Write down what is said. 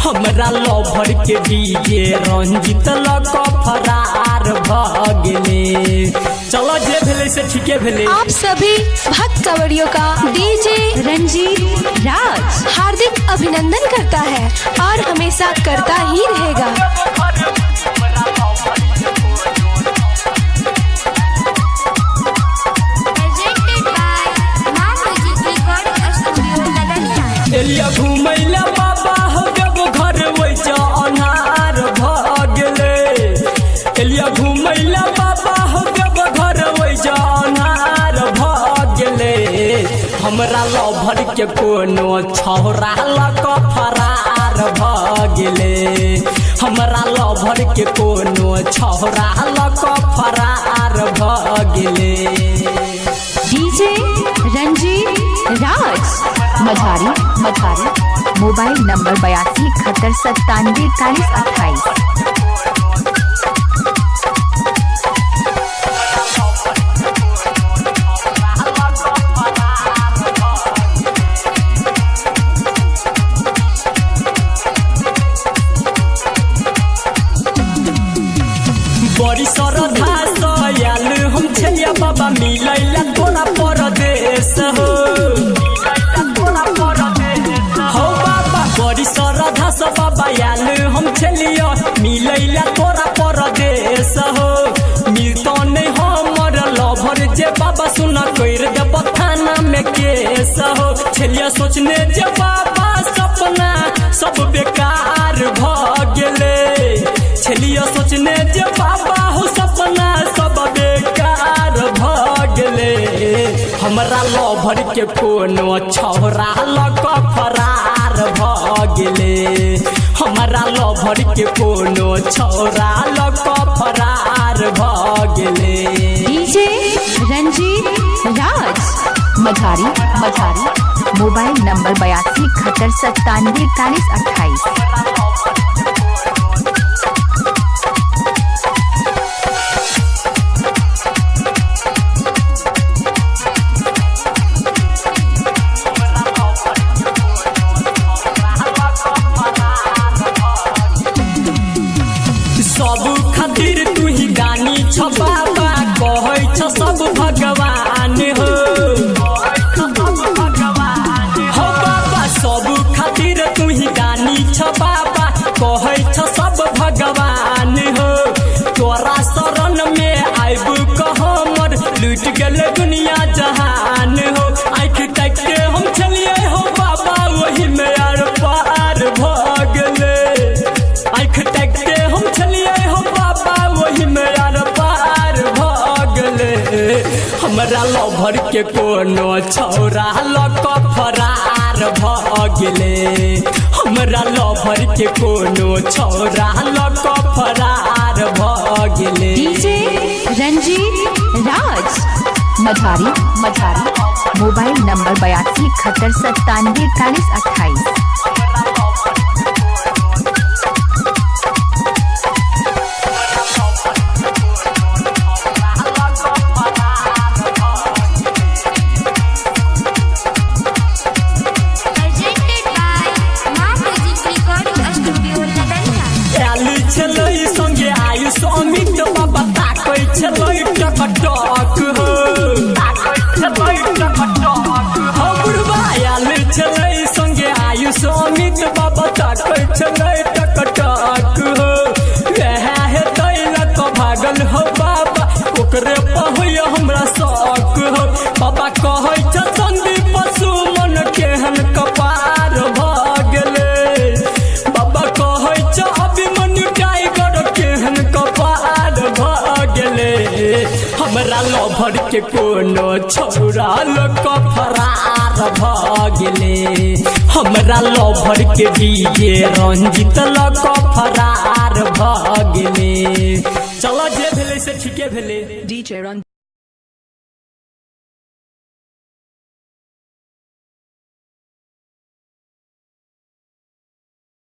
हमरा लवर के DJ Ranjit luck फरार भ गेले। चलो जे भेले से ठीके भेले। आप सभी भक्त कवड़ियों का डीजे रंजीत राज हार्दिक अभिनंदन करता है और हमेशा करता ही रहेगा। एलिया घुमैला बाबा हो जब घर वैसा अन्हार भ गेले। एलिया घुमैला बाबा हो जब घर वैसा अन्हार भ गेले। हमरा लवर के कोनो छौरा लक फरार भ गेले। हमरा लवर के कोनो छौरा लक फरार भ गेले। डीजे रंजीत राज मझारी मोबाइल नंबर 82 71 97 41 28। बड़ी श्रद्धा सयाल हम छलिया बाबा मिलैला तोरा परदेश हो। हो बाबा बड़ी श्रद्धा से बाबा आयल हम छलिया मिलैला तोरा परदेश हो। मिलतो नहीं हमर लवर जे बाबा सुना कर देब थाना में केस हो। छलिया सोचने जे बाबा सपना सब बेकार भ गेले। छलिया सोचने जे बाबा हो सपना सब बेकार भ गेले। हमरा लवर के कोनो छौरा लक फरार भ गेले। हमरा लवर के कोनो छौरा लक फरार भ गेले। डीजे रंजीत राज मझारी मोबाइल नंबर 82 71 97 41 28। सब खातिर तू ही गानी छ बाबा कहै छ सब भगवान हो। हो बाबा सब खातिर तू ही गानी छ बाबा कहै छ सब भगवान हो। तोरा शरण में आइब कह हमर लूट गेल दुनिया जहान हो। आँख तक के हम चलिए हो बाबा वही में आर पार भ गेले। आँख तक के हम चलिए हो बाबा वही में आर पार भ गेले। हमरा लवर के कोनो छौरा लक फरार भ गेले। हमरा लवर के कोनो छौरा लक फरार भ गेले। डीजे रंजीत राज मझारी मोबाइल नंबर 82 71 97 41 28। छलै संगे आयुष अमित बाबा ताकै छलै टकटक हो। हो बुढ़बा आयल छलै संगे आयुष अमित बाबा ताकै छलै टकटक हो। वएह हेतै लक भागल हो बाबा ओकरे पहुय हमरा शौक हो। बाबा कहै छ संदीप सुमन केहन कपार भ गेले। बाबा कहै छ अभिमन्यु टाइगर केहन कपार भ गेले। हमरा लवर के कोनो छौरा लक फरार भ गेले। हमरा लवर के डीजे रंजित लक फरार भ गेले। चलो जे भेले से ठीके भेले। डीजे